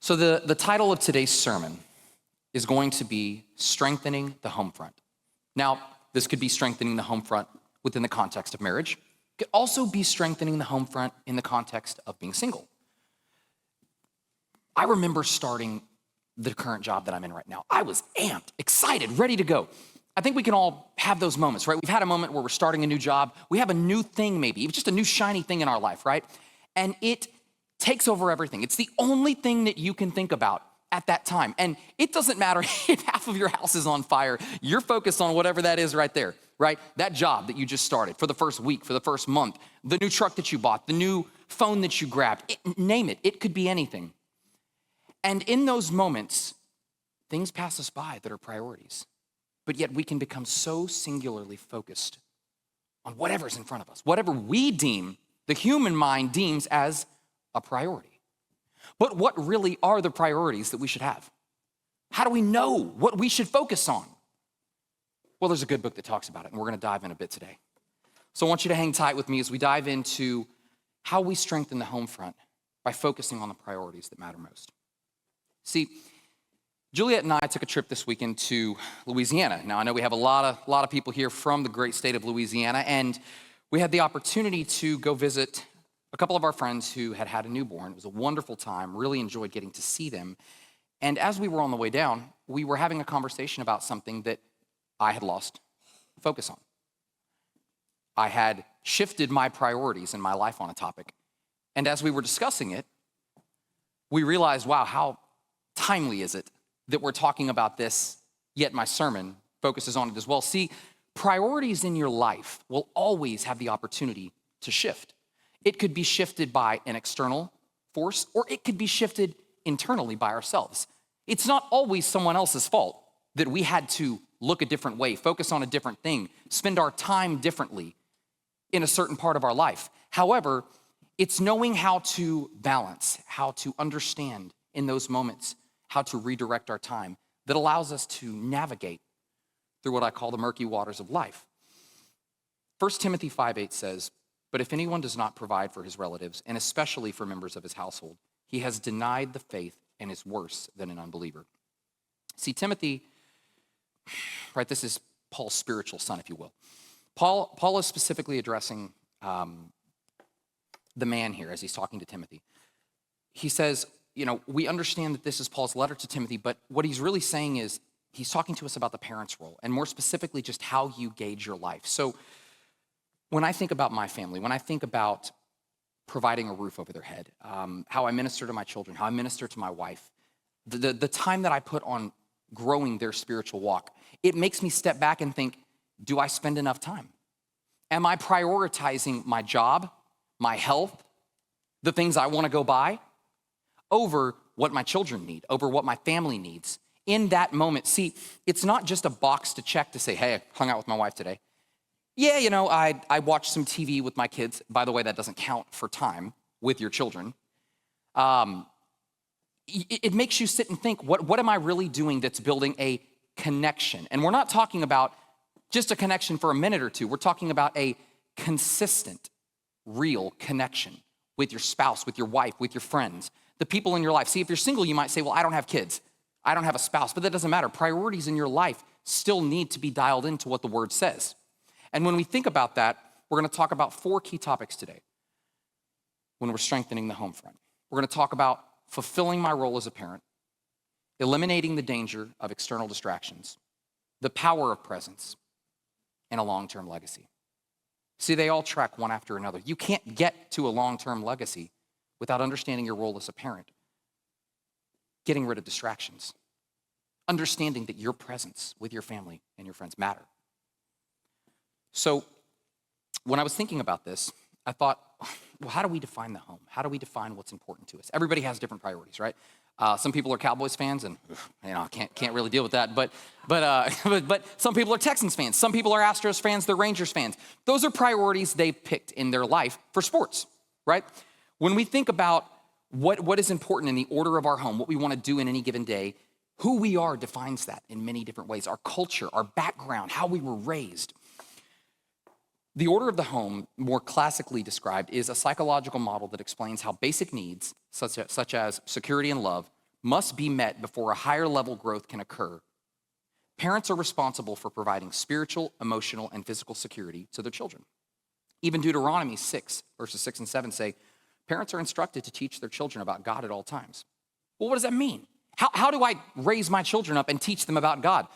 So the title of today's sermon is going to be Strengthening the Homefront. Now, this could be strengthening the homefront within the context of marriage. It could also be strengthening the homefront in the context of being single. I remember starting the current job that I'm in right now. I was amped, excited, ready to go. I think we can all have those moments, right? We've had a moment where we're starting a new job. We have a new thing maybe, even just a new shiny thing in our life, right? And it takes over everything. It's the only thing that you can think about at that time. And it doesn't matter if half of your house is on fire. You're focused on whatever that is right there, right? That job that you just started for the first week, for the first month, the new truck that you bought, the new phone that you grabbed, name it. It could be anything. And in those moments, things pass us by that are priorities. But yet we can become so singularly focused on whatever's in front of us, whatever we deem, the human mind deems as a priority. But what really are the priorities that we should have? How do we know what we should focus on? Well, there's a good book that talks about it, and we're going to dive in a bit today. So I want you to hang tight with me as we dive into how we strengthen the home front by focusing on the priorities that matter most. See, Juliet and I took a trip this weekend to Louisiana. Now, I know we have a lot of people here from the great state of Louisiana, and we had the opportunity to go visit a couple of our friends who had had a newborn. It was a wonderful time, really enjoyed getting to see them. And as we were on the way down, we were having a conversation about something that I had lost focus on. I had shifted my priorities in my life on a topic. And as we were discussing it, we realized, wow, how timely is it that we're talking about this, yet my sermon focuses on it as well. See, priorities in your life will always have the opportunity to shift. It could be shifted by an external force, or it could be shifted internally by ourselves. It's not always someone else's fault that we had to look a different way, focus on a different thing, spend our time differently in a certain part of our life. However, it's knowing how to balance, how to understand in those moments, how to redirect our time that allows us to navigate through what I call the murky waters of life. 1 Timothy 5:8 says, "But if anyone does not provide for his relatives, and especially for members of his household, he has denied the faith and is worse than an unbeliever." See, Timothy, right, this is Paul's spiritual son, if you will. Paul is specifically addressing the man here as he's talking to Timothy. He says, we understand that this is Paul's letter to Timothy, but what he's really saying is he's talking to us about the parent's role, and more specifically, just how you gauge your life. So when I think about my family, when I think about providing a roof over their head, how I minister to my children, how I minister to my wife, the time that I put on growing their spiritual walk, it makes me step back and think, do I spend enough time? Am I prioritizing my job, my health, the things I want to go buy, over what my children need, over what my family needs in that moment? See, it's not just a box to check to say, hey, I hung out with my wife today. Yeah, I watched some TV with my kids. By the way, that doesn't count for time with your children. It makes you sit and think, what am I really doing that's building a connection? And we're not talking about just a connection for a minute or two. We're talking about a consistent, real connection with your spouse, with your wife, with your friends, the people in your life. See, if you're single, you might say, well, I don't have kids. I don't have a spouse, but that doesn't matter. Priorities in your life still need to be dialed into what the word says. And when we think about that, we're going to talk about 4 key topics today when we're strengthening the home front. We're going to talk about fulfilling my role as a parent, eliminating the danger of external distractions, the power of presence, and a long-term legacy. See, they all track one after another. You can't get to a long-term legacy without understanding your role as a parent, getting rid of distractions, understanding that your presence with your family and your friends matter. So when I was thinking about this, I thought, well, how do we define the home? How do we define what's important to us? Everybody has different priorities, right? Some people are Cowboys fans, and can't really deal with that. But some people are Texans fans. Some people are Astros fans. They're Rangers fans. Those are priorities they've picked in their life for sports, right? When we think about what is important in the order of our home, what we want to do in any given day, who we are defines that in many different ways. Our culture, our background, how we were raised. The order of the home, more classically described, is a psychological model that explains how basic needs, such as security and love, must be met before a higher level growth can occur. Parents are responsible for providing spiritual, emotional, and physical security to their children. Even Deuteronomy 6, verses 6 and 7 say, parents are instructed to teach their children about God at all times. Well, what does that mean? How do I raise my children up and teach them about God?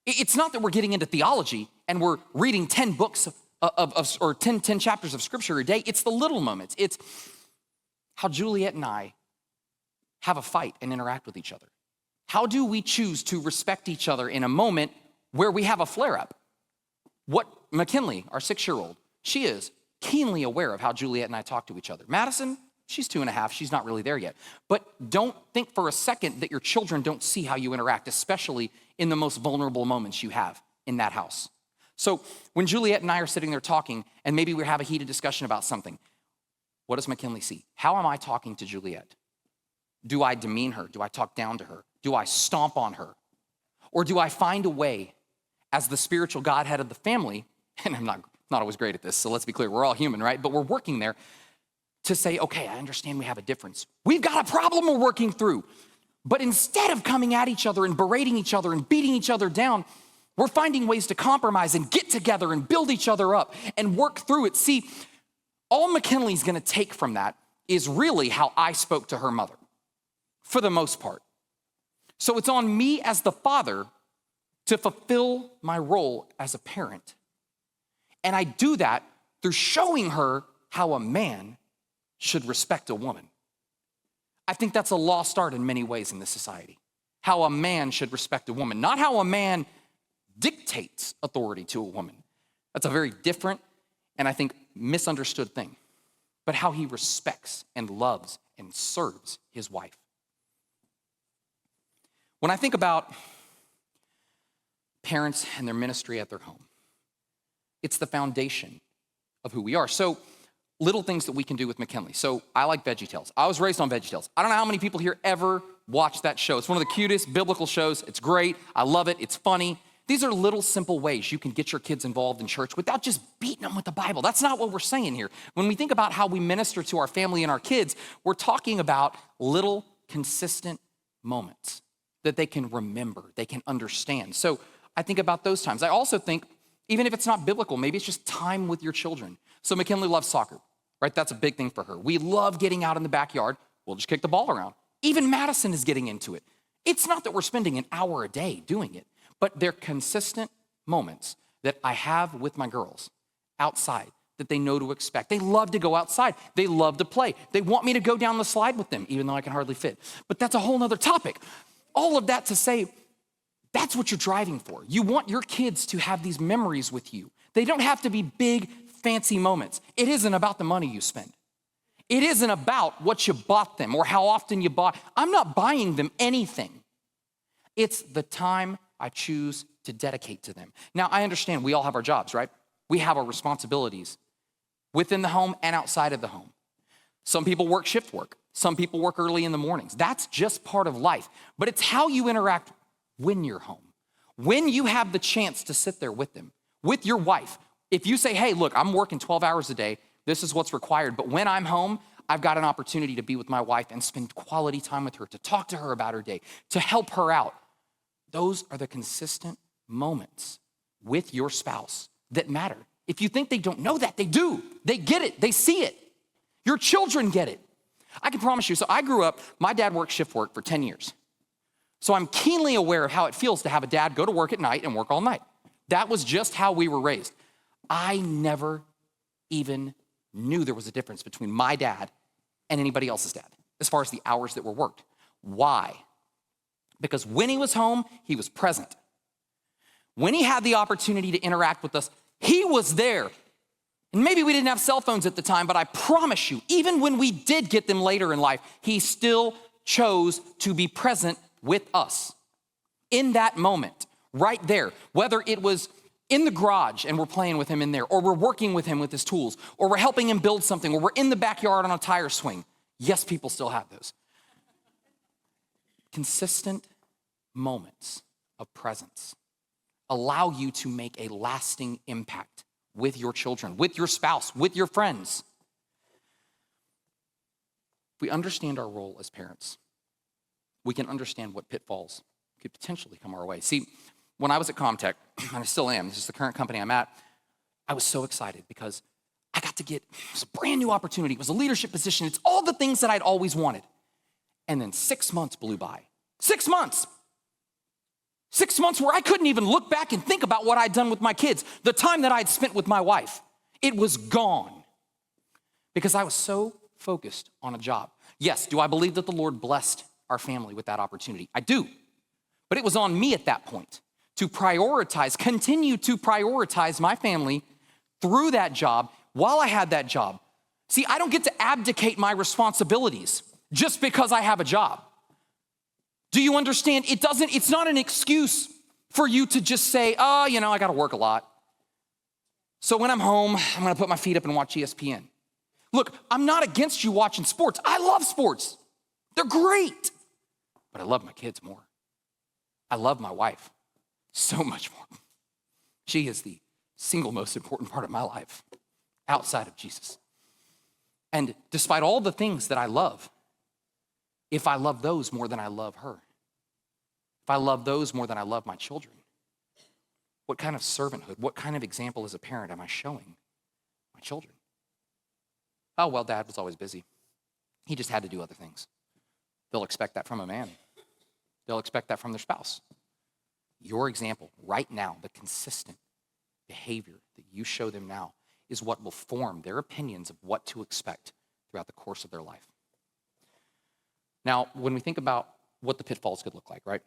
It's not that we're getting into theology and we're reading 10 books or 10 chapters of scripture a day. It's the little moments. It's how Juliet and I have a fight and interact with each other. How do we choose to respect each other in a moment where we have a flare-up? What McKinley, our 6-year-old, she is keenly aware of how Juliet and I talk to each other. Madison, she's 2.5, she's not really there yet. But don't think for a second that your children don't see how you interact, especially in the most vulnerable moments you have in that house. So when Juliet and I are sitting there talking, and maybe we have a heated discussion about something, what does McKinley see? How am I talking to Juliet? Do I demean her? Do I talk down to her? Do I stomp on her? Or do I find a way as the spiritual Godhead of the family, and I'm not always great at this, so let's be clear, we're all human, right? But we're working there to say, okay, I understand we have a difference. We've got a problem we're working through. But instead of coming at each other and berating each other and beating each other down, we're finding ways to compromise and get together and build each other up and work through it. See, all McKinley's gonna take from that is really how I spoke to her mother, for the most part. So it's on me as the father to fulfill my role as a parent. And I do that through showing her how a man should respect a woman. I think that's a lost art in many ways in this society. How a man should respect a woman, not how a man dictates authority to a woman. That's a very different and I think misunderstood thing, but how he respects and loves and serves his wife. When I think about parents and their ministry at their home, it's the foundation of who we are. So little things that we can do with McKinley. So I like VeggieTales. I was raised on VeggieTales. I don't know how many people here ever watched that show. It's one of the cutest biblical shows. It's great. I love it. It's funny. These are little simple ways you can get your kids involved in church without just beating them with the Bible. That's not what we're saying here. When we think about how we minister to our family and our kids, we're talking about little consistent moments that they can remember, they can understand. So I think about those times. I also think, even if it's not biblical, maybe it's just time with your children. So McKinley loves soccer, right? That's a big thing for her. We love getting out in the backyard. We'll just kick the ball around. Even Madison is getting into it. It's not that we're spending an hour a day doing it, but they're consistent moments that I have with my girls outside that they know to expect. They love to go outside. They love to play. They want me to go down the slide with them, even though I can hardly fit. But that's a whole nother topic. All of that to say, that's what you're driving for. You want your kids to have these memories with you. They don't have to be big, fancy moments. It isn't about the money you spend. It isn't about what you bought them or how often you bought. I'm not buying them anything. It's the time I choose to dedicate to them. Now, I understand we all have our jobs, right? We have our responsibilities within the home and outside of the home. Some people work shift work. Some people work early in the mornings. That's just part of life. But it's how you interact when you're home. When you have the chance to sit there with them, with your wife. If you say, hey, look, I'm working 12 hours a day. This is what's required. But when I'm home, I've got an opportunity to be with my wife and spend quality time with her, to talk to her about her day, to help her out. Those are the consistent moments with your spouse that matter. If you think they don't know that, they do. They get it. They see it. Your children get it. I can promise you. So I grew up, my dad worked shift work for 10 years. So I'm keenly aware of how it feels to have a dad go to work at night and work all night. That was just how we were raised. I never even knew there was a difference between my dad and anybody else's dad as far as the hours that were worked. Why? Because when he was home, he was present. When he had the opportunity to interact with us, he was there. And maybe we didn't have cell phones at the time, but I promise you, even when we did get them later in life, he still chose to be present with us in that moment, right there. Whether it was in the garage and we're playing with him in there, or we're working with him with his tools, or we're helping him build something, or we're in the backyard on a tire swing. Yes, people still have those. Consistent moments of presence allow you to make a lasting impact with your children, with your spouse, with your friends. We understand our role as parents. we can understand what pitfalls could potentially come our way. See, when I was at Comtech, and I still am, this is the current company I'm at, I was so excited because I got to get this brand new opportunity. It was a leadership position. It's all the things that I'd always wanted. And then 6 months blew by. 6 months. 6 months where I couldn't even look back and think about what I'd done with my kids, the time that I'd spent with my wife. It was gone because I was so focused on a job. Yes, do I believe that the Lord blessed our family with that opportunity? I do. But it was on me at that point to prioritize, continue to prioritize my family through that job while I had that job. See, I don't get to abdicate my responsibilities just because I have a job. Do you understand? It's not an excuse for you to just say, oh, I gotta work a lot. So when I'm home, I'm gonna put my feet up and watch ESPN. Look, I'm not against you watching sports. I love sports. They're great. But I love my kids more. I love my wife so much more. She is the single most important part of my life outside of Jesus. And despite all the things that I love, if I love those more than I love her, if I love those more than I love my children, what kind of servanthood, what kind of example as a parent am I showing my children? Oh, well, Dad was always busy. He just had to do other things. They'll expect that from a man. They'll expect that from their spouse. Your example right now, the consistent behavior that you show them now is what will form their opinions of what to expect throughout the course of their life. Now, when we think about what the pitfalls could look like, right?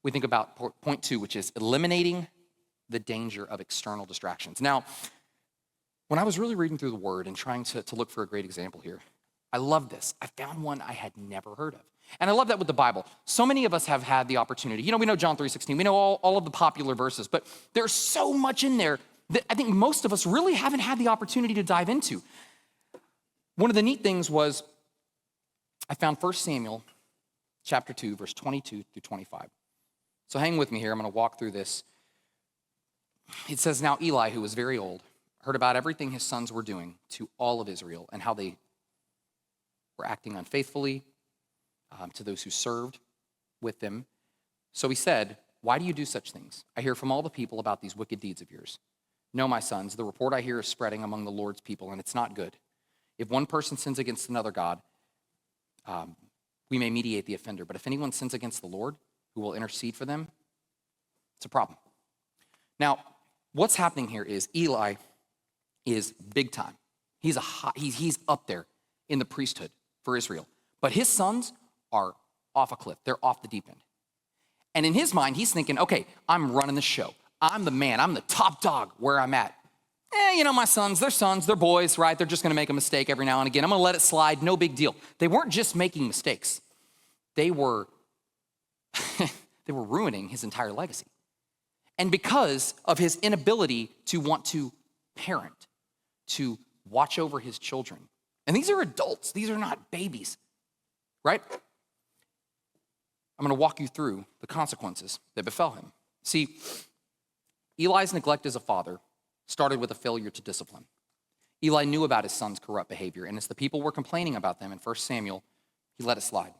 We think about point 2, which is eliminating the danger of external distractions. Now, when I was really reading through the Word and trying to look for a great example here, I love this. I found one I had never heard of. And I love that with the Bible. So many of us have had the opportunity. We know John 3:16. We know all of the popular verses, but there's so much in there that I think most of us really haven't had the opportunity to dive into. One of the neat things was I found 1 Samuel chapter 2, verse 22 through 25. So hang with me here. I'm going to walk through this. It says, now Eli, who was very old, heard about everything his sons were doing to all of Israel and how they were acting unfaithfully to those who served with them. So he said, why do you do such things? I hear from all the people about these wicked deeds of yours. No, my sons, the report I hear is spreading among the Lord's people, and it's not good. If one person sins against another god, we may mediate the offender. But if anyone sins against the Lord, who will intercede for them, it's a problem. Now, what's happening here is Eli is big time. He's up there in the priesthood for Israel. But his sons are off a cliff. They're off the deep end. And in his mind, he's thinking, okay, I'm running the show. I'm the man. I'm the top dog where I'm at. My sons, they're boys, right? They're just going to make a mistake every now and again. I'm going to let it slide. No big deal. They weren't just making mistakes. They were ruining his entire legacy. And because of his inability to want to parent, to watch over his children, and these are adults, these are not babies, right? I'm going to walk you through the consequences that befell him. See, Eli's neglect as a father started with a failure to discipline. Eli knew about his son's corrupt behavior, and as the people were complaining about them in 1 Samuel, he let it slide.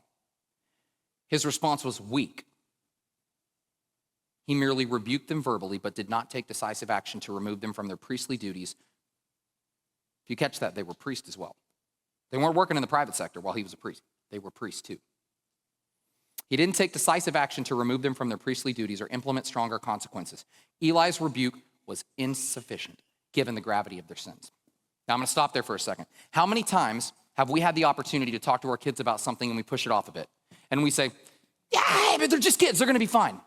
His response was weak. He merely rebuked them verbally, but did not take decisive action to remove them from their priestly duties. If you catch that, they were priests as well. They weren't working in the private sector while he was a priest. They were priests too. He didn't take decisive action to remove them from their priestly duties or implement stronger consequences. Eli's rebuke was insufficient, given the gravity of their sins. Now, I'm going to stop there for a second. How many times have we had the opportunity to talk to our kids about something and we push it off a bit? And we say, yeah, but they're just kids. They're going to be fine.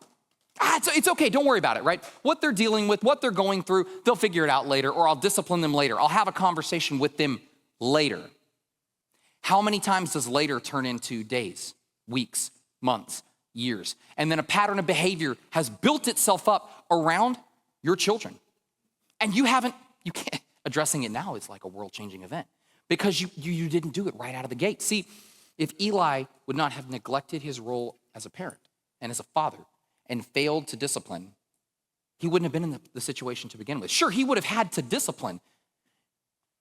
It's okay. Don't worry about it, right? What they're dealing with, what they're going through, they'll figure it out later, or I'll discipline them later. I'll have a conversation with them later. How many times does later turn into days, weeks, months, years? And then a pattern of behavior has built itself up around your children. And you can't, addressing it now is like a world-changing event because you didn't do it right out of the gate. See, if Eli would not have neglected his role as a parent and as a father and failed to discipline, he wouldn't have been in the situation to begin with. Sure, he would have had to discipline,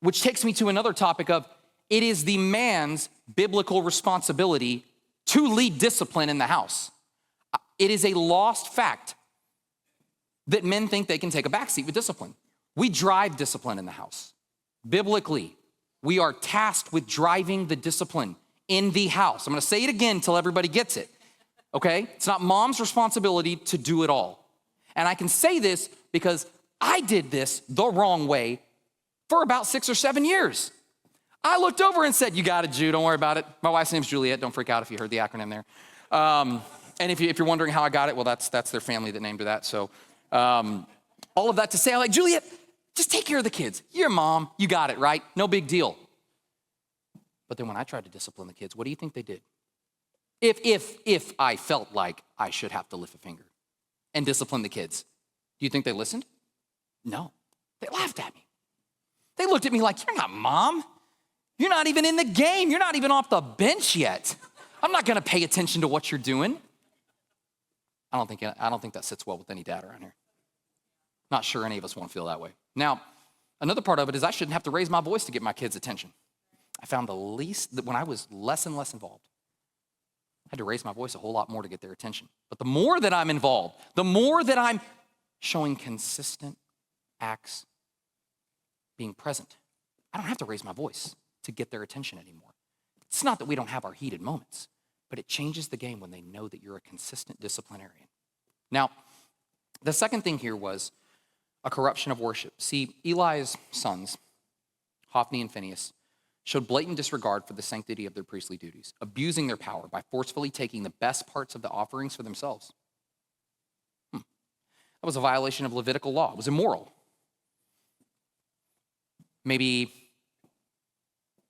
which takes me to another topic of it is the man's biblical responsibility to lead discipline in the house. It is a lost fact that men think they can take a backseat with discipline. We drive discipline in the house. Biblically, we are tasked with driving the discipline in the house. I'm gonna say it again until everybody gets it, okay? It's not mom's responsibility to do it all. And I can say this because I did this the wrong way for about 6 or 7 years. I looked over and said, you got it, Jew, don't worry about it. My wife's name's Juliet, don't freak out if you heard the acronym there. And if you're wondering how I got it, well, that's their family that named her that. So all of that to say, I'm like, Juliet, just take care of the kids. You're a mom, you got it, right? No big deal. But then when I tried to discipline the kids, what do you think they did? If I felt like I should have to lift a finger and discipline the kids, do you think they listened? No, they laughed at me. They looked at me like, you're not mom. You're not even in the game. You're not even off the bench yet. I'm not gonna pay attention to what you're doing. I don't think that sits well with any dad around here. Not sure any of us wanna feel that way. Now, another part of it is I shouldn't have to raise my voice to get my kids' attention. I found that when I was less and less involved, I had to raise my voice a whole lot more to get their attention. But the more that I'm involved, the more that I'm showing consistent acts, being present, I don't have to raise my voice to get their attention anymore. It's not that we don't have our heated moments, but it changes the game when they know that you're a consistent disciplinarian. Now, the second thing here was a corruption of worship. See, Eli's sons, Hophni and Phinehas, showed blatant disregard for the sanctity of their priestly duties, abusing their power by forcefully taking the best parts of the offerings for themselves. That was a violation of Levitical law. It was immoral. Maybe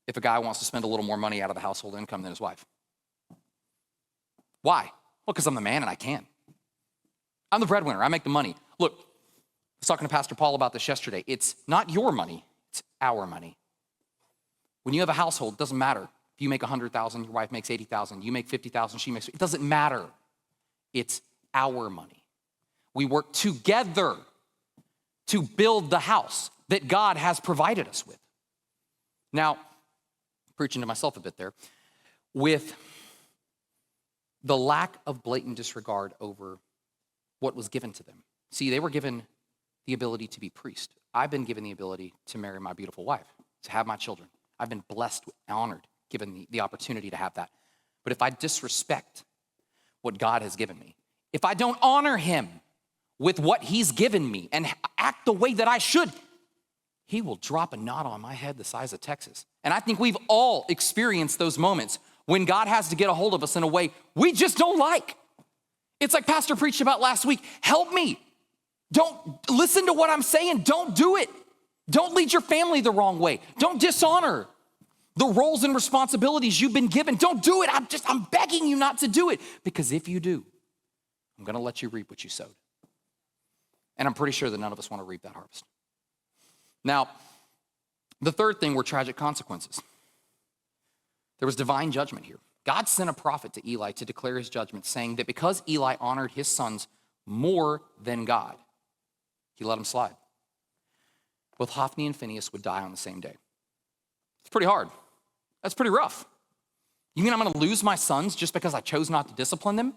if a guy wants to spend a little more money out of the household income than his wife. Why? Well, because I'm the man and I can. I'm the breadwinner, I make the money. Look, I was talking to Pastor Paul about this yesterday. It's not your money, it's our money. When you have a household, it doesn't matter. If you make 100,000, your wife makes 80,000, you make 50,000, she makes, it doesn't matter. It's our money. We work together to build the house that God has provided us with. Now, preaching to myself a bit there, with the lack of blatant disregard over what was given to them. See, they were given the ability to be priest. I've been given the ability to marry my beautiful wife, to have my children. I've been blessed, honored, given the opportunity to have that. But if I disrespect what God has given me, if I don't honor him with what he's given me and act the way that I should, he will drop a knot on my head the size of Texas. And I think we've all experienced those moments when God has to get a hold of us in a way we just don't like. It's like Pastor preached about last week. Help me. Don't listen to what I'm saying. Don't do it. Don't lead your family the wrong way. Don't dishonor the roles and responsibilities you've been given. Don't do it. I'm begging you not to do it. Because if you do, I'm gonna let you reap what you sowed. And I'm pretty sure that none of us want to reap that harvest. Now, the third thing were tragic consequences. There was divine judgment here. God sent a prophet to Eli to declare his judgment, saying that because Eli honored his sons more than God, he let them slide. Both Hophni and Phinehas would die on the same day. It's pretty hard. That's pretty rough. You mean I'm gonna lose my sons just because I chose not to discipline them?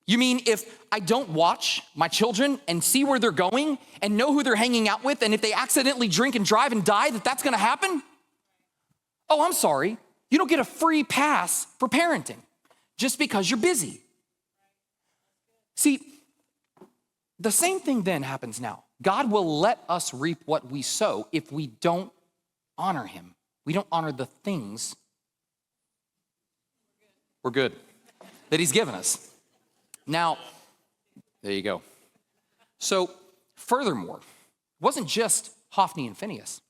You mean if I don't watch my children and see where they're going and know who they're hanging out with, and if they accidentally drink and drive and die, that's gonna happen? Oh, I'm sorry. You don't get a free pass for parenting just because you're busy. See, the same thing then happens now. God will let us reap what we sow if we don't honor him. We don't honor the things we're good that he's given us. Now, there you go. So, furthermore, it wasn't just Hophni and Phinehas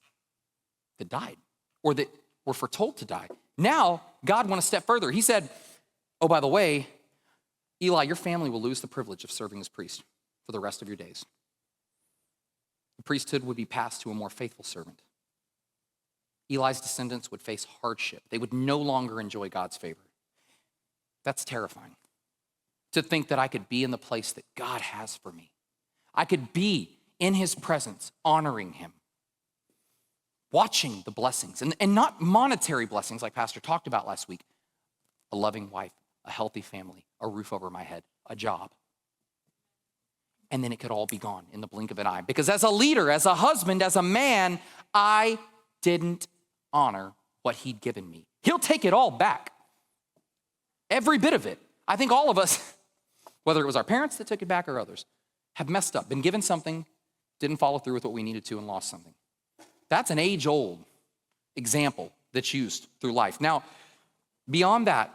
that died or that were foretold to die. Now, God went a step further. He said, oh, by the way, Eli, your family will lose the privilege of serving as priest for the rest of your days. The priesthood would be passed to a more faithful servant. Eli's descendants would face hardship. They would no longer enjoy God's favor. That's terrifying. To think that I could be in the place that God has for me. I could be in his presence, honoring him, watching the blessings, and not monetary blessings like Pastor talked about last week, a loving wife, a healthy family, a roof over my head, a job. And then it could all be gone in the blink of an eye. Because as a leader, as a husband, as a man, I didn't honor what he'd given me. He'll take it all back. Every bit of it. I think all of us, whether it was our parents that took it back or others, have messed up, been given something, didn't follow through with what we needed to, and lost something. That's an age-old example that's used through life. Now, beyond that,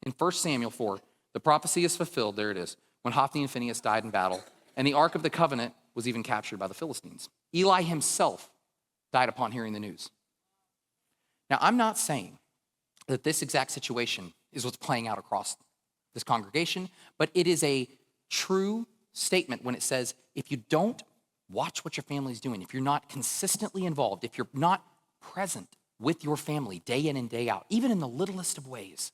in 1 Samuel 4, the prophecy is fulfilled, there it is, when Hophni and Phinehas died in battle, and the Ark of the Covenant was even captured by the Philistines. Eli himself died upon hearing the news. Now, I'm not saying that this exact situation is what's playing out across this congregation, but it is a true statement when it says, if you don't watch what your family's doing, if you're not consistently involved, if you're not present with your family day in and day out, even in the littlest of ways,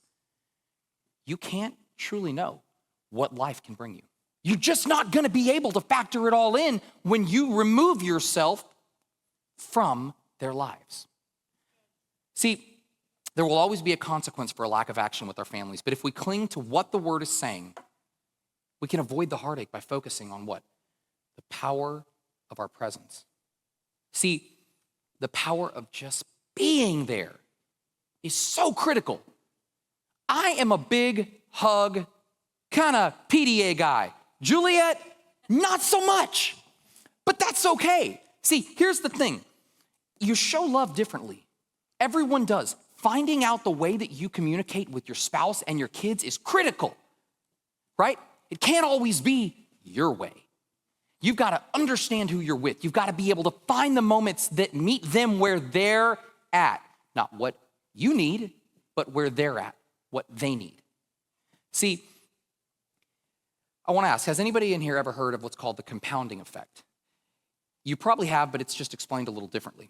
you can't truly know what life can bring you. You're just not gonna be able to factor it all in when you remove yourself from their lives. See, there will always be a consequence for a lack of action with our families, but if we cling to what the word is saying, we can avoid the heartache by focusing on what? The power of our presence. See, the power of just being there is so critical. I am a big hug, kind of PDA guy. Juliet, not so much, but that's okay. See, here's the thing. You show love differently. Everyone does. Finding out the way that you communicate with your spouse and your kids is critical, right? It can't always be your way. You've got to understand who you're with. You've got to be able to find the moments that meet them where they're at. Not what you need, but where they're at, what they need. See, I want to ask, has anybody in here ever heard of what's called the compounding effect? You probably have, but it's just explained a little differently.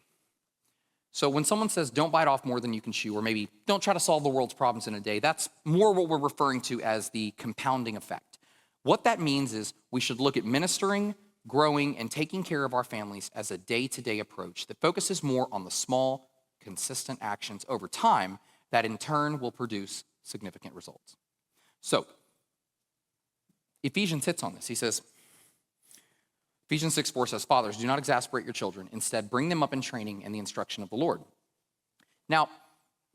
So when someone says, don't bite off more than you can chew, or maybe don't try to solve the world's problems in a day, that's more what we're referring to as the compounding effect. What that means is we should look at ministering, growing, and taking care of our families as a day-to-day approach that focuses more on the small, consistent actions over time that in turn will produce significant results. So, Ephesians hits on this. He says, Ephesians 6:4 says, fathers, do not exasperate your children. Instead, bring them up in training and the instruction of the Lord. Now,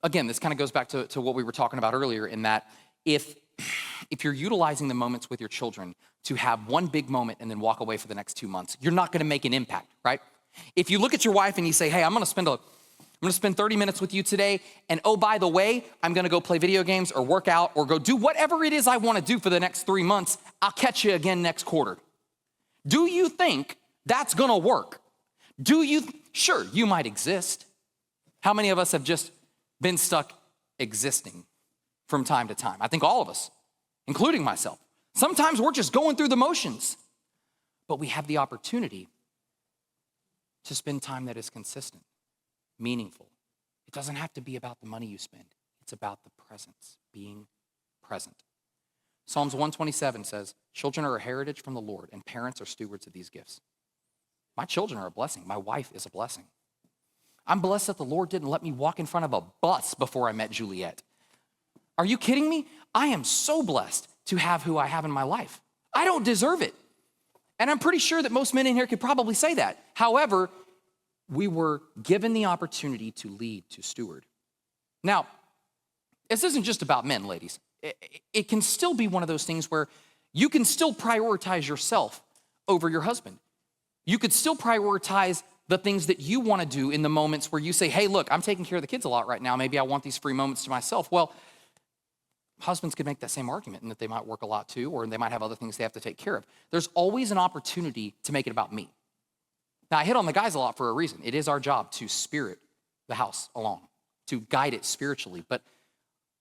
again, this kind of goes back to what we were talking about earlier in that if you're utilizing the moments with your children to have one big moment and then walk away for the next 2 months, you're not gonna make an impact, right? If you look at your wife and you say, hey, I'm gonna spend 30 minutes with you today, and oh, by the way, I'm gonna go play video games or work out or go do whatever it is I wanna do for the next 3 months, I'll catch you again next quarter. Do you think that's gonna work? Sure, you might exist. How many of us have just been stuck existing from time to time? I think all of us, including myself. Sometimes we're just going through the motions, but we have the opportunity to spend time that is consistent, meaningful. It doesn't have to be about the money you spend. It's about the presence, being present. Psalms 127 says, children are a heritage from the Lord, and parents are stewards of these gifts. My children are a blessing. My wife is a blessing. I'm blessed that the Lord didn't let me walk in front of a bus before I met Juliet. Are you kidding me? I am so blessed to have who I have in my life. I don't deserve it. And I'm pretty sure that most men in here could probably say that. However, we were given the opportunity to lead, to steward. Now, this isn't just about men, ladies. It can still be one of those things where you can still prioritize yourself over your husband. You could still prioritize the things that you want to do in the moments where you say, hey, look, I'm taking care of the kids a lot right now. Maybe I want these free moments to myself. Well, husbands could make that same argument and that they might work a lot too, or they might have other things they have to take care of. There's always an opportunity to make it about me. Now, I hit on the guys a lot for a reason. It is our job to spirit the house along, to guide it spiritually. But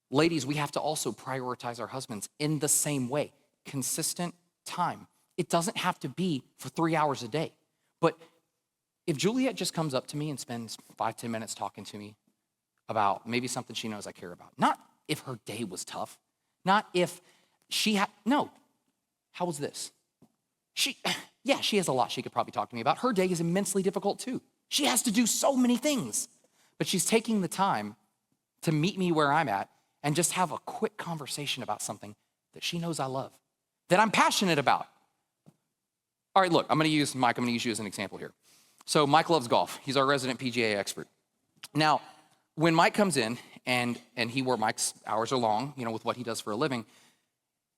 ladies, we have to also prioritize our husbands in the same way, consistent time. It doesn't have to be for 3 hours a day. But if Juliet just comes up to me and spends 5-10 minutes talking to me about maybe something she knows I care about, not if her day was tough, not if she had, no, how was this? She has a lot she could probably talk to me about. Her day is immensely difficult too. She has to do so many things, but she's taking the time to meet me where I'm at and just have a quick conversation about something that she knows I love, that I'm passionate about. All right, look, I'm gonna use Mike, I'm gonna use you as an example here. So Mike loves golf. He's our resident PGA expert. Now, when Mike comes in, and Mike's hours are long, with what he does for a living,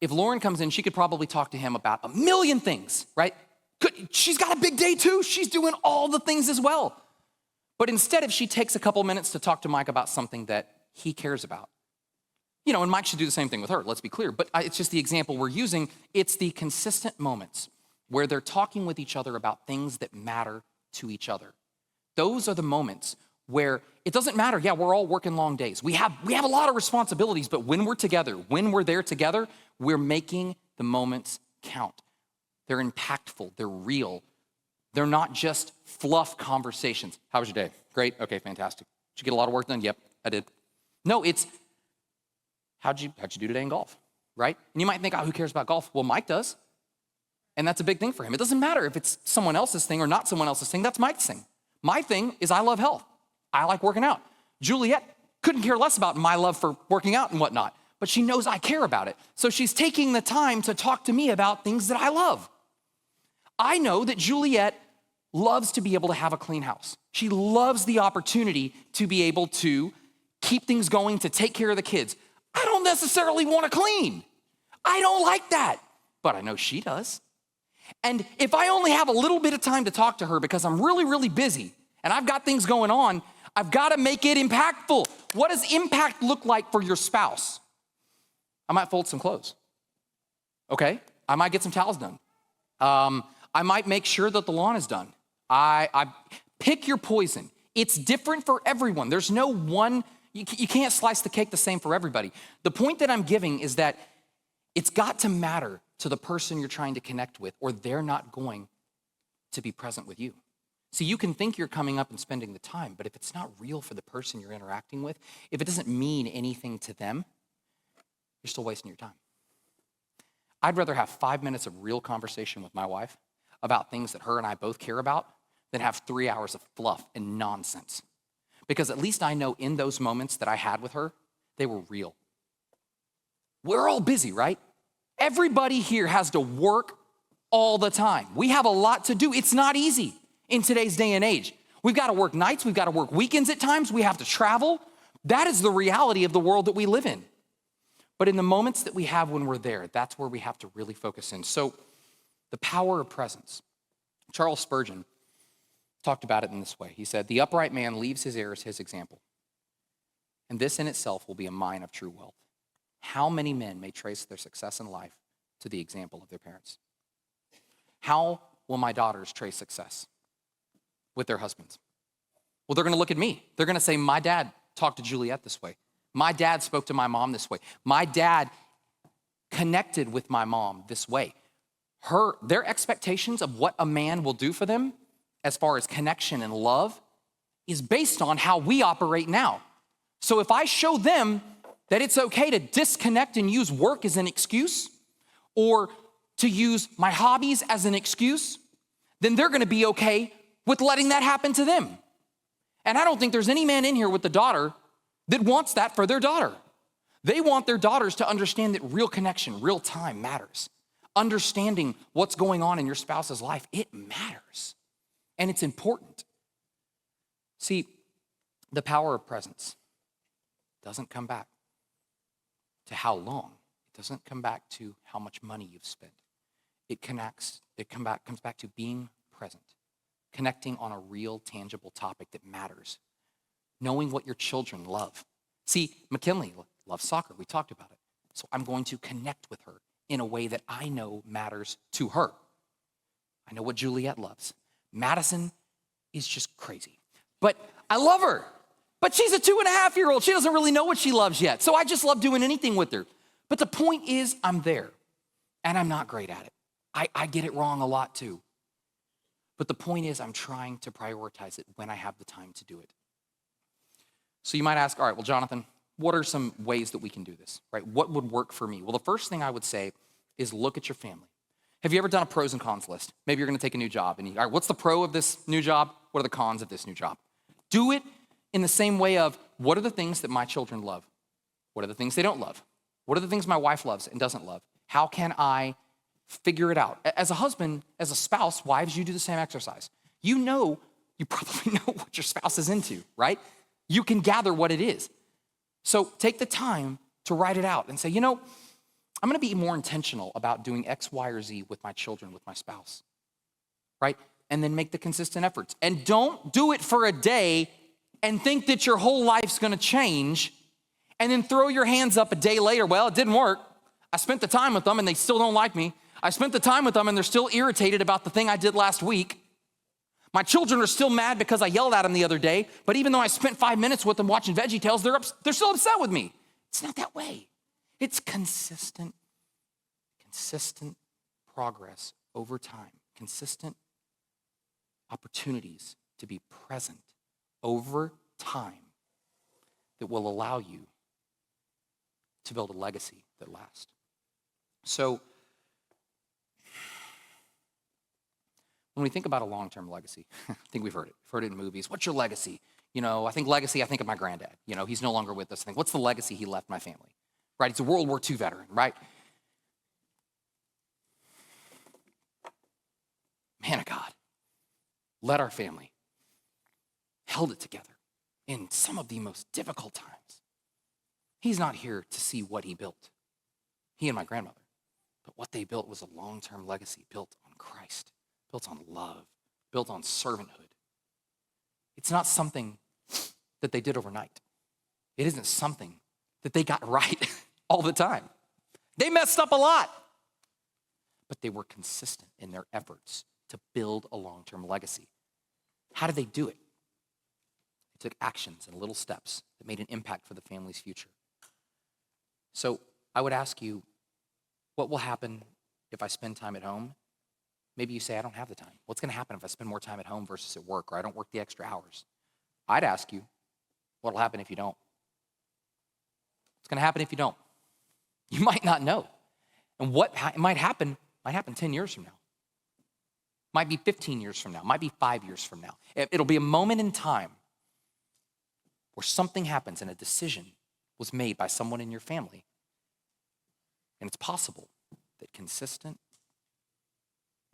if Lauren comes in, she could probably talk to him about a million things, right? She's got a big day too. She's doing all the things as well. But instead, if she takes a couple minutes to talk to Mike about something that he cares about, and Mike should do the same thing with her, let's be clear, but it's just the example we're using. It's the consistent moments where they're talking with each other about things that matter to each other. Those are the moments where it doesn't matter, yeah, we're all working long days. We have a lot of responsibilities, but when we're together, when we're there together, we're making the moments count. They're impactful, they're real. They're not just fluff conversations. How was your day? Great, okay, fantastic. Did you get a lot of work done? Yep, I did. No, it's, how'd you do today in golf, right? And you might think, who cares about golf? Well, Mike does. And that's a big thing for him. It doesn't matter if it's someone else's thing or not someone else's thing, that's Mike's thing. My thing is I love health. I like working out. Juliet couldn't care less about my love for working out and whatnot, but she knows I care about it. So she's taking the time to talk to me about things that I love. I know that Juliet loves to be able to have a clean house. She loves the opportunity to be able to keep things going, to take care of the kids. I don't necessarily want to clean. I don't like that, but I know she does. And if I only have a little bit of time to talk to her because I'm really, really busy and I've got things going on, I've got to make it impactful. What does impact look like for your spouse? I might fold some clothes, okay? I might get some towels done. I might make sure that the lawn is done. I pick your poison. It's different for everyone. There's no one, you can't slice the cake the same for everybody. The point that I'm giving is that it's got to matter to the person you're trying to connect with, or they're not going to be present with you. See, you can think you're coming up and spending the time, but if it's not real for the person you're interacting with, if it doesn't mean anything to them, you're still wasting your time. I'd rather have 5 minutes of real conversation with my wife about things that her and I both care about than have 3 hours of fluff and nonsense. Because at least I know in those moments that I had with her, they were real. We're all busy, right? Everybody here has to work all the time. We have a lot to do. It's not easy in today's day and age. We've got to work nights. We've got to work weekends at times. We have to travel. That is the reality of the world that we live in. But in the moments that we have when we're there, that's where we have to really focus in. So the power of presence. Charles Spurgeon talked about it in this way. He said, "The upright man leaves his heirs his example, and this in itself will be a mine of true wealth. How many men may trace their success in life to the example of their parents? How will my daughters trace success with their husbands? Well, they're gonna look at me. They're gonna say, my dad talked to Juliet this way. My dad spoke to my mom this way. My dad connected with my mom this way." Their expectations of what a man will do for them as far as connection and love is based on how we operate now. So if I show them that it's okay to disconnect and use work as an excuse, or to use my hobbies as an excuse, then they're gonna be okay with letting that happen to them. And I don't think there's any man in here with a daughter that wants that for their daughter. They want their daughters to understand that real connection, real time matters. Understanding what's going on in your spouse's life, it matters. And it's important. See, the power of presence doesn't come back to how long. It doesn't come back to how much money you've spent. It comes back to being present, connecting on a real, tangible topic that matters, knowing what your children love. See, McKinley loves soccer. We talked about it. So I'm going to connect with her in a way that I know matters to her. I know what Juliet loves. Madison is just crazy, but I love her. But she's a 2.5-year-old. She doesn't really know what she loves yet. So I just love doing anything with her. But the point is, I'm there, and I'm not great at it. I get it wrong a lot too. But the point is, I'm trying to prioritize it when I have the time to do it. So you might ask, all right, well, Jonathan, what are some ways that we can do this, right? What would work for me? Well, the first thing I would say is look at your family. Have you ever done a pros and cons list? Maybe you're gonna take a new job, and all right, what's the pro of this new job? What are the cons of this new job? Do it in the same way of, what are the things that my children love? What are the things they don't love? What are the things my wife loves and doesn't love? How can I figure it out? As a husband, as a spouse, wives, you do the same exercise. You probably know what your spouse is into, right? You can gather what it is. So take the time to write it out and say, I'm gonna be more intentional about doing X, Y, or Z with my children, with my spouse, right? And then make the consistent efforts. And don't do it for a day and think that your whole life's gonna change and then throw your hands up a day later. Well, it didn't work. I spent the time with them and they still don't like me. I spent the time with them and they're still irritated about the thing I did last week. My children are still mad because I yelled at them the other day, but even though I spent 5 minutes with them watching VeggieTales, they're still upset with me. It's not that way. It's consistent progress over time, consistent opportunities to be present over time that will allow you to build a legacy that lasts. So when we think about a long-term legacy, I think we've heard it. We've heard it in movies. What's your legacy? I think legacy, I think of my granddad. He's no longer with us. I think, what's the legacy he left my family? Right? He's a World War II veteran, right? Man of God, led our family, held it together in some of the most difficult times. He's not here to see what he built, he and my grandmother, but what they built was a long-term legacy built on Christ, built on love, built on servanthood. It's not something that they did overnight. It isn't something that they got right all the time. They messed up a lot, but they were consistent in their efforts to build a long-term legacy. How did they do it? They took actions and little steps that made an impact for the family's future. So I would ask you, what will happen if I spend time at home? Maybe you say, I don't have the time. What's gonna happen if I spend more time at home versus at work, or I don't work the extra hours? I'd ask you, what'll happen if you don't? What's gonna happen if you don't? You might not know. And what might happen 10 years from now. Might be 15 years from now, might be 5 years from now. It'll be a moment in time where something happens and a decision was made by someone in your family. And it's possible that consistent,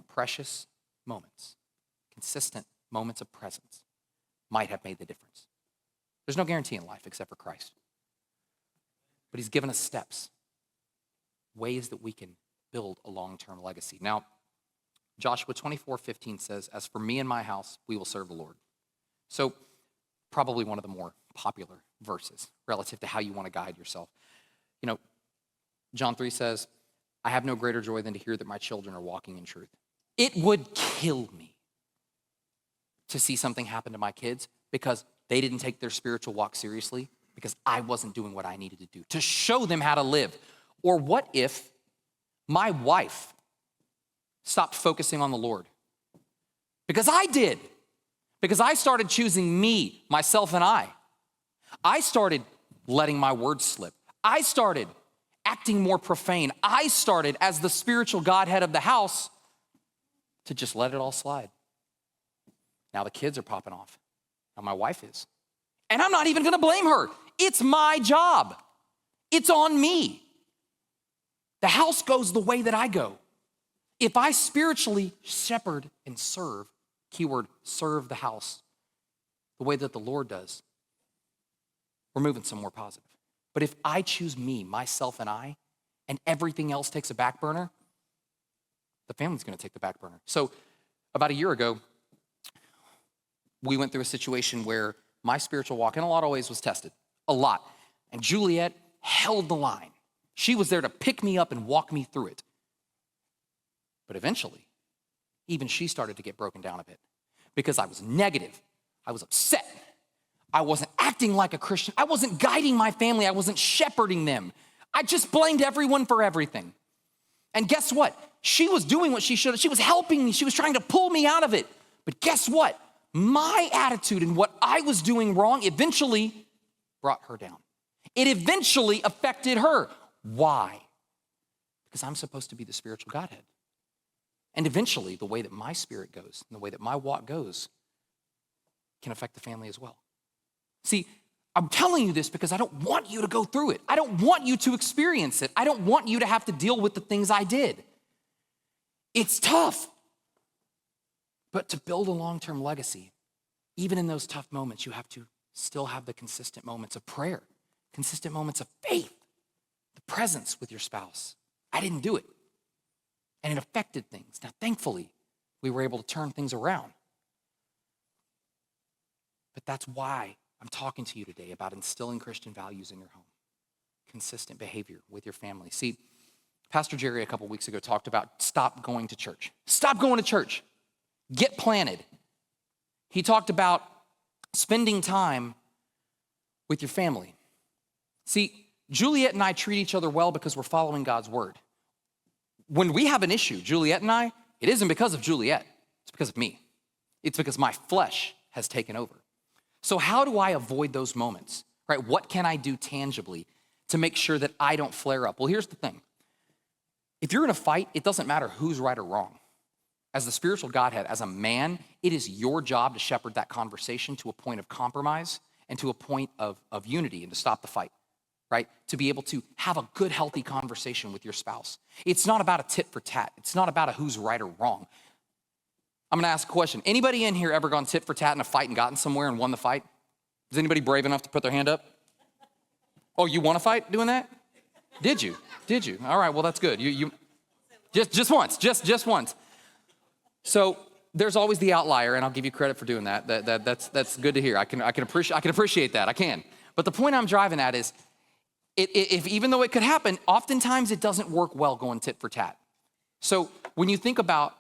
precious moments, consistent moments of presence might have made the difference. There's no guarantee in life except for Christ. But he's given us steps, ways that we can build a long-term legacy. Now, Joshua 24:15 says, as for me and my house, we will serve the Lord. So probably one of the more popular verses relative to how you want to guide yourself. John 3 says, I have no greater joy than to hear that my children are walking in truth. It would kill me to see something happen to my kids because they didn't take their spiritual walk seriously, because I wasn't doing what I needed to do to show them how to live. Or what if my wife stopped focusing on the Lord? Because I did. Because I started choosing me, myself, and I. I started letting my words slip. I started acting more profane. I started, as the spiritual Godhead of the house, to just let it all slide. Now the kids are popping off. Now my wife is. And I'm not even gonna blame her. It's my job. It's on me. The house goes the way that I go. If I spiritually shepherd and serve, keyword, serve the house, the way that the Lord does, we're moving somewhere positive. But if I choose me, myself, and everything else takes a back burner, the family's gonna take the back burner. So about a year ago, we went through a situation where my spiritual walk in a lot of ways was tested, a lot. And Juliet held the line. She was there to pick me up and walk me through it. But eventually, even she started to get broken down a bit because I was negative. I was upset. I wasn't acting like a Christian. I wasn't guiding my family. I wasn't shepherding them. I just blamed everyone for everything. And guess what? She was doing what she should have. She was helping me. She was trying to pull me out of it. But guess what? My attitude and what I was doing wrong eventually brought her down. It eventually affected her. Why? Because I'm supposed to be the spiritual Godhead. And eventually, the way that my spirit goes and the way that my walk goes can affect the family as well. See, I'm telling you this because I don't want you to go through it. I don't want you to experience it. I don't want you to have to deal with the things I did. It's tough. But to build a long-term legacy, even in those tough moments, you have to still have the consistent moments of prayer, consistent moments of faith, the presence with your spouse. I didn't do it. And it affected things. Now, thankfully, we were able to turn things around. But that's why I'm talking to you today about instilling Christian values in your home, consistent behavior with your family. See, Pastor Jerry a couple weeks ago talked about stop going to church. Stop going to church. Get planted. He talked about spending time with your family. See, Juliet and I treat each other well because we're following God's word. When we have an issue, Juliet and I, it isn't because of Juliet. It's because of me. It's because my flesh has taken over. So how do I avoid those moments, right? What can I do tangibly to make sure that I don't flare up? Well, here's the thing. If you're in a fight, it doesn't matter who's right or wrong. As the spiritual Godhead, as a man, it is your job to shepherd that conversation to a point of compromise and to a point of unity and to stop the fight, right? To be able to have a good, healthy conversation with your spouse. It's not about a tit for tat. It's not about a who's right or wrong. I'm gonna ask a question. Anybody in here ever gone tit for tat in a fight and gotten somewhere and won the fight? Is anybody brave enough to put their hand up? Oh, you won a fight doing that? Did you? Did you? All right, well, that's good. You just once, just once. So there's always the outlier, and I'll give you credit for doing that. That's good to hear. I can appreciate that. I can. But the point I'm driving at is, if even though it could happen, oftentimes it doesn't work well going tit for tat. So when you think about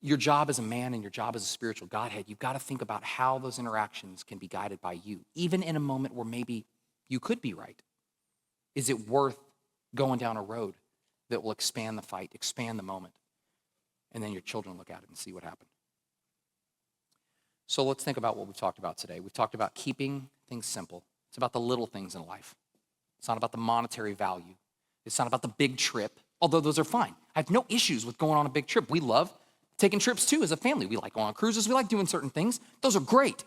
your job as a man and your job as a spiritual Godhead, you've got to think about how those interactions can be guided by you, even in a moment where maybe you could be right. Is it worth going down a road that will expand the fight, expand the moment, and then your children look at it and see what happened? So let's think about what we've talked about today. We've talked about keeping things simple. It's about the little things in life. It's not about the monetary value. It's not about the big trip, although those are fine. I have no issues with going on a big trip. We love taking trips too as a family. We like going on cruises. We like doing certain things. Those are great.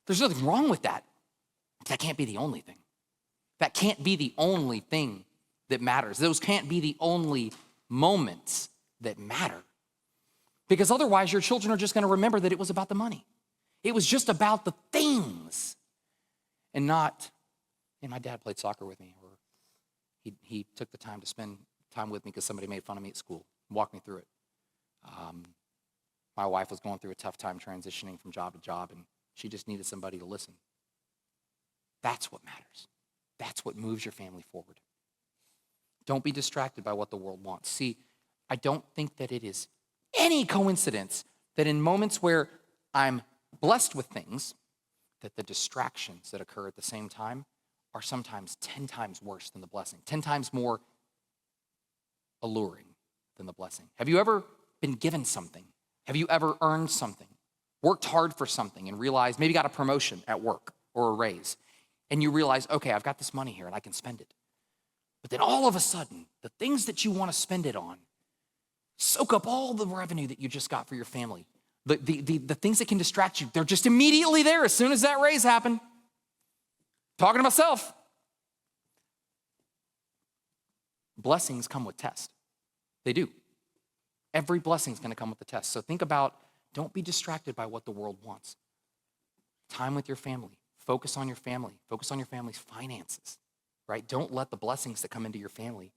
There's nothing wrong with that. But that can't be the only thing. That can't be the only thing that matters. Those can't be the only moments that matter. Because otherwise your children are just gonna remember that it was about the money. It was just about the things and not, and my dad played soccer with me, or he took the time to spend time with me because somebody made fun of me at school and walked me through it. My wife was going through a tough time transitioning from job to job, and she just needed somebody to listen. That's what matters. That's what moves your family forward. Don't be distracted by what the world wants. See, I don't think that it is any coincidence that in moments where I'm blessed with things, that the distractions that occur at the same time are sometimes 10 times worse than the blessing, 10 times more alluring than the blessing. Have you ever been given something? Have you ever earned something, worked hard for something and realized, maybe got a promotion at work or a raise, and you realize, okay, I've got this money here and I can spend it. But then all of a sudden, the things that you want to spend it on soak up all the revenue that you just got for your family. The things that can distract you, they're just immediately there as soon as that raise happened. Talking to myself. Blessings come with tests. They do. Every blessing is going to come with a test. So think about, don't be distracted by what the world wants. Time with your family. Focus on your family. Focus on your family's finances, right? Don't let the blessings that come into your family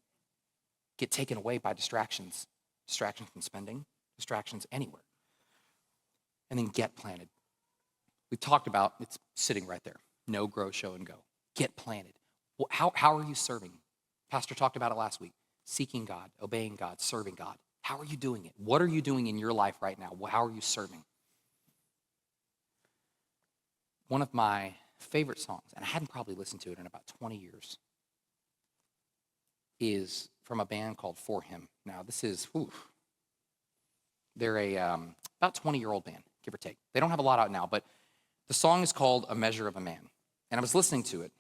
get taken away by distractions. Distractions from spending, distractions anywhere. And then get planted. We've talked about, it's sitting right there. Know, grow, show, and go. Get planted. Well, how are you serving? Pastor talked about it last week. Seeking God, obeying God, serving God. How are you doing it? What are you doing in your life right now? How are you serving? One of my favorite songs, and I hadn't probably listened to it in about 20 years, is from a band called For Him. Now, this is, they're a about 20-year-old band, give or take. They don't have a lot out now, but the song is called A Measure of a Man. And I was listening to it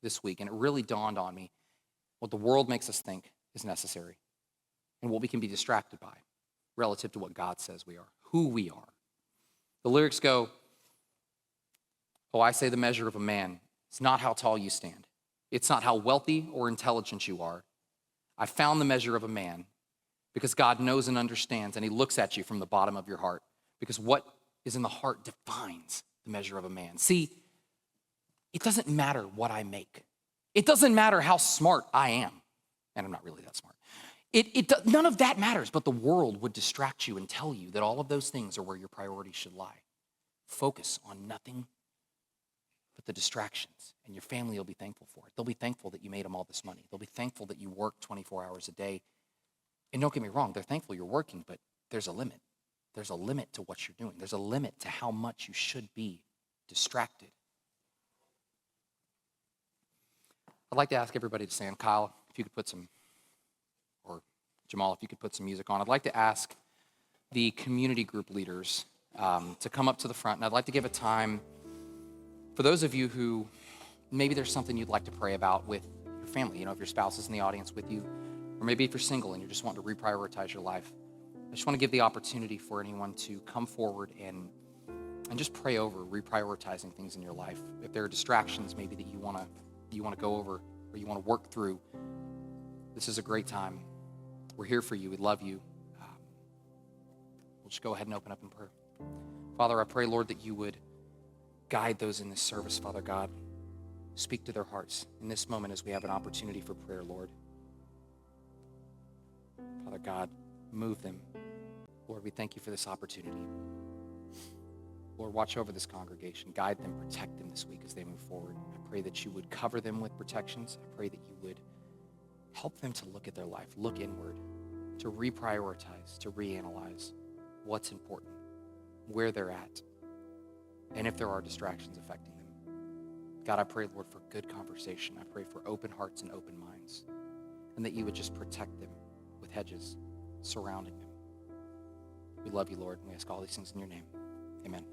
this week, and it really dawned on me what the world makes us think is necessary and what we can be distracted by relative to what God says we are, who we are. The lyrics go, oh, I say the measure of a man It's not how tall you stand. It's not how wealthy or intelligent you are. I found the measure of a man because God knows and understands, and he looks at you from the bottom of your heart, because what is in the heart defines the measure of a man. See, it doesn't matter what I make. It doesn't matter how smart I am, and I'm not really that smart. None of that matters, but the world would distract you and tell you that all of those things are where your priorities should lie. Focus on nothing but the distractions, and your family will be thankful for it. They'll be thankful that you made them all this money. They'll be thankful that you work 24 hours a day. And don't get me wrong, they're thankful you're working, but there's a limit. There's a limit to what you're doing. There's a limit to how much you should be distracted. I'd like to ask everybody to stand. Kyle, if you could put some, or Jamal, if you could put some music on. I'd like to ask the community group leaders to come up to the front, and I'd like to give a time for those of you who maybe there's something you'd like to pray about with your family. You know, if your spouse is in the audience with you, or maybe if you're single and you're just wanting to reprioritize your life. I just want to give the opportunity for anyone to come forward and just pray over reprioritizing things in your life. If there are distractions maybe that you want to go over or you want to work through, this is a great time. We're here for you. We love you. We'll just go ahead and open up in prayer. Father, I pray, Lord, that you would guide those in this service, Father God. Speak to their hearts in this moment as we have an opportunity for prayer, Lord. Father God, move them. Lord, we thank you for this opportunity. Lord, watch over this congregation. Guide them, protect them this week as they move forward. I pray that you would cover them with protections. I pray that you would help them to look at their life, look inward, to reprioritize, to reanalyze what's important, where they're at, and if there are distractions affecting them. God, I pray, Lord, for good conversation. I pray for open hearts and open minds, and that you would just protect them with hedges surrounding them. We love you, Lord, and we ask all these things in your name. Amen.